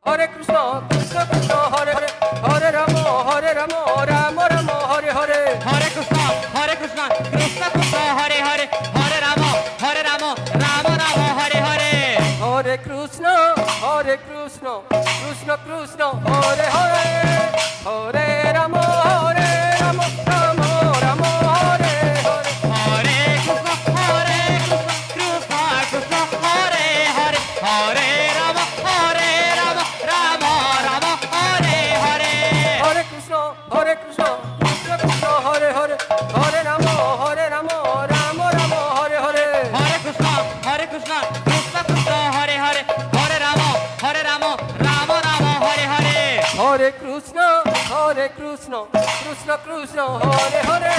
হরে কৃষ্ণ কৃষ্ণ কৃষ্ণ হরে হরে হরে রাম রাম রাম হরে হরে হরে কৃষ্ণ কৃষ্ণ কৃষ্ণ হরে হরে হরে রাম রাম রাম হরে হরে হরে কৃষ্ণ কৃষ্ণ কৃষ্ণ হরে হরে হরে রাম রাম রাম হরে হরে হরে কৃষ্ণ কৃষ্ণ কৃষ্ণ হরে হরে হরে রাম রাম রাম হরে হরে হরে কৃষ্ণ কৃষ্ণ কৃষ্ণ হরে হরে হরে রাম রাম রাম হরে হরে হরে কৃষ্ণ কৃষ্ণ কৃষ্ণ হরে হরে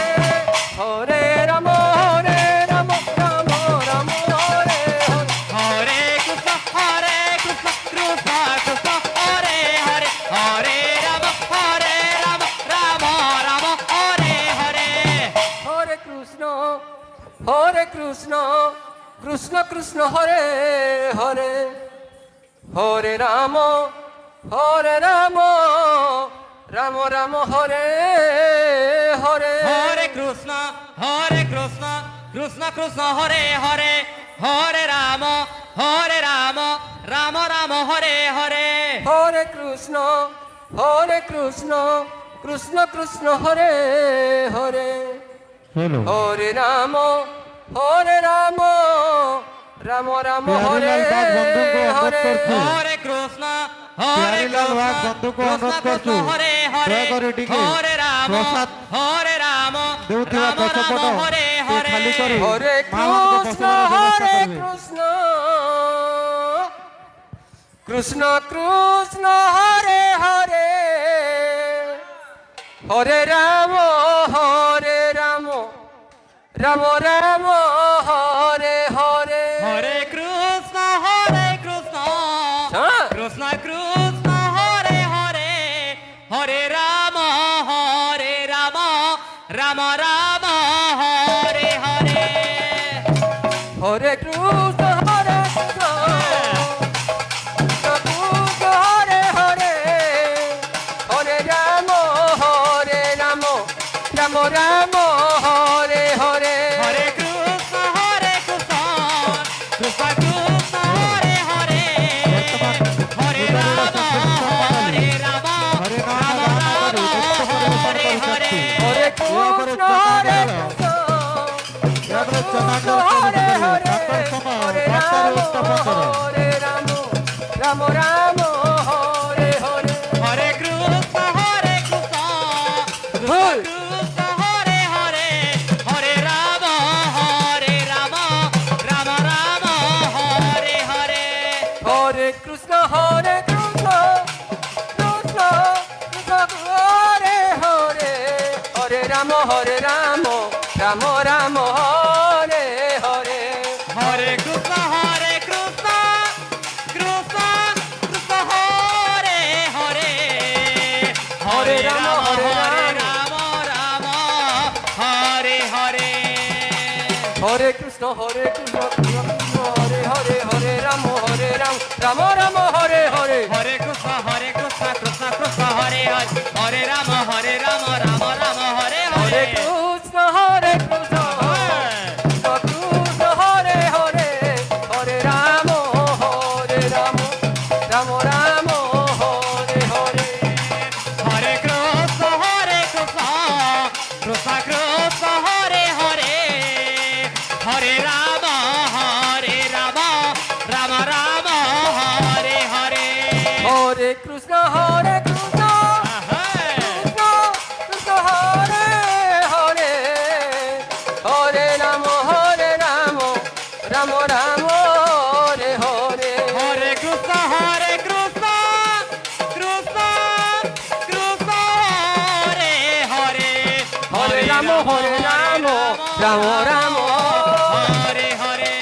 হরে রাম রাম রাম হরে হরে হরে কৃষ্ণ কৃষ্ণ কৃষ্ণ হরে হরে হরে রাম রাম রাম হরে হরে হরে কৃষ্ণ কৃষ্ণ কৃষ্ণ হরে হরে হরে রাম রাম হরে হরে হরে কৃষ্ণ কৃষ্ণ কৃষ্ণ হরে হরে হরে রাম রাম রাম হরে হরে হরে কৃষ্ণ কৃষ্ণ কৃষ্ণ হরে হরে হরে রাম রাম রাম হরে হরে হরে কৃষ্ণ কৃষ্ণ কৃষ্ণ হরে হরে হরে রাম রাম রাম হরে হরে হরে কৃষ্ণ কৃষ্ণ হরে হরে হরে রাম রাম হরে হরে হরে কৃষ্ণ কৃষ্ণ কৃষ্ণ হরে হরে হরে রাম রাম রাম হরে হরে হরে কৃষ্ণ হ্যাঁ। কৃষ্ণ কৃষ্ণ হরে হরে হরে রাম রাম রাম হরে হরে হরে কৃষ্ণ কৃষ্ণ হরে হরে হরে রাম রাম রাম হরে হরে হরে কৃষ্ণ কৃষ্ণ কৃষ্ণ হরে হরে হরে রাম রাম হরে হরে হরে কৃষ্ণ হরে হরে হরে রাম রাম রাম হরে হরে হরে কৃষ্ণ কৃষ্ণ কৃষ্ণ হরে হরে হরে রাম রাম রাম হরে হরে হরে কৃষ্ণ কৃষ্ণ কৃষ্ণ হরে হরে হরে রাম রাম রাম হরে হরে হরে কৃষ্ণ কৃষ্ণ কৃষ্ণ কৃষ্ণ হরে হরে হরে রাম রাম রাম হরে হরে হরে কৃষ্ণ কৃষ্ণ কৃষ্ণ হরে হরে হরে রাম রাম রাম হরে হরে হরে কৃষ্ণ কৃষ্ণ কৃষ্ণ হরে হরে হরে রাম রাম রাম হরে হরে হরে কৃষ্ণ কৃষ্ণ কৃষ্ণ হরে হরে হরে রাম রাম রাম হরে হরে হরে কৃষ্ণ কৃষ্ণ কৃষ্ণ কৃষ্ণ হরে হরে হরে রাম রাম রাম হরে হরে হরে কৃষ্ণ কৃষ্ণ কৃষ্ণ কৃষ্ণ হরে হরে হরে রাম রাম রাম হরে হরে হরে কৃষ্ণ কৃষ্ণ কৃষ্ণ কৃষ্ণ হরে হরে হরে রাম রাম রাম হরে হরে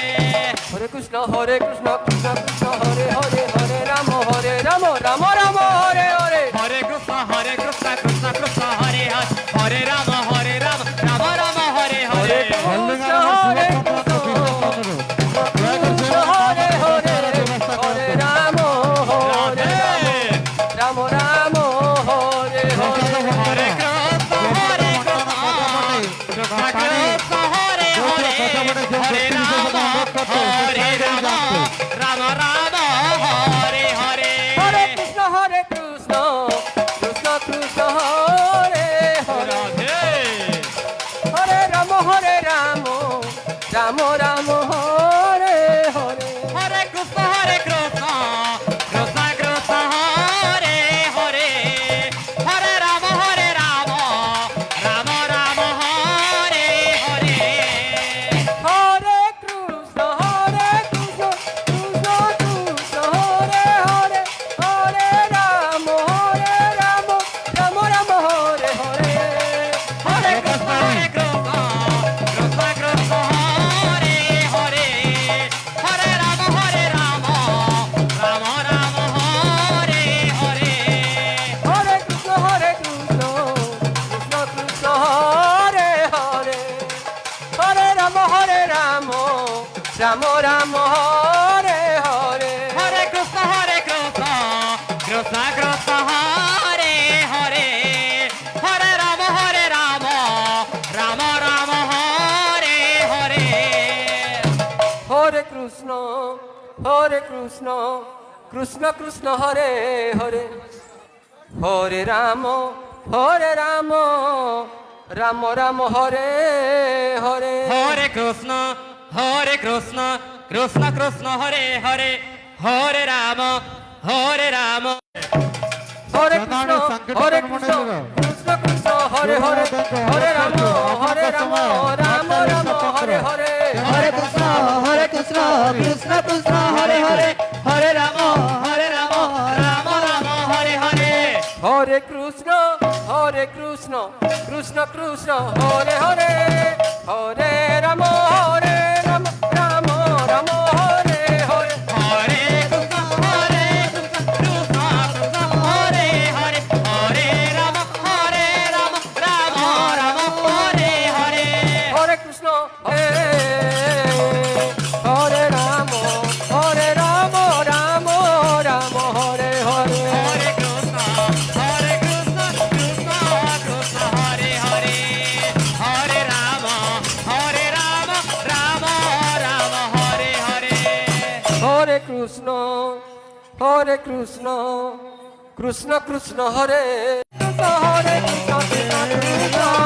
হরে কৃষ্ণ কৃষ্ণ কৃষ্ণ হরে হরে হরে রাম রাম রাম হরে হরে হরে কৃষ্ণ কৃষ্ণ কৃষ্ণ হরে হরে হরে রাম রাম রাম হরে হরে হরে কৃষ্ণ কৃষ্ণ হরে হরে হরে রাম হরে রাম রাম রাম হরে হরে হরে কৃষ্ণ কৃষ্ণ কৃষ্ণ হরে হরে রাধে হরে রাম রাম রাম হরে হরে হরে কৃষ্ণ কৃষ্ণ কৃষ্ণ হরে হরে হরে রাম রাম রাম রাম হরে হরে হরে কৃষ্ণ কৃষ্ণ কৃষ্ণ হরে হরে হরে রাম রাম রাম হরে হরে হরে কৃষ্ণ কৃষ্ণ কৃষ্ণ হরে হরে হরে রাম রাম রাম হরে হরে হরে কৃষ্ণ কৃষ্ণ কৃষ্ণ হরে হরে হরে রাম রাম রাম হরে হরে হরে কৃষ্ণ কৃষ্ণ কৃষ্ণ হরে হরে হরে রাম রাম রাম হরে হরে হরে কৃষ্ণ কৃষ্ণ কৃষ্ণ হরে হরে হরে রাম রাম রাম হরে হরে হরে কৃষ্ণ কৃষ্ণ কৃষ্ণ হরে হরে হরে রাম হরে কৃষ্ণ কৃষ্ণ কৃষ্ণ হরে হরে হরে রাম রাম রাম হরে হরে হরে কৃষ্ণ কৃষ্ণ কৃষ্ণ হরে হরে হরে রাম রাম রাম হরে হরে হরে কৃষ্ণ কৃষ্ণ কৃষ্ণ হরে হরে হরে রাম রাম রাম হরে হরে হরে কৃষ্ণ কৃষ্ণ হরে হরে হরে রাম রাম রাম হরে হরে হরে কৃষ্ণ হরে রাম রাম রাম হরে হরে হরে কৃষ্ণ কৃষ্ণ কৃষ্ণ হরে হরে হরে রাম রাম রাম হরে হরে হরে কৃষ্ণ কৃষ্ণ কৃষ্ণ হরে হরে কৃষ্ণ কৃষ্ণ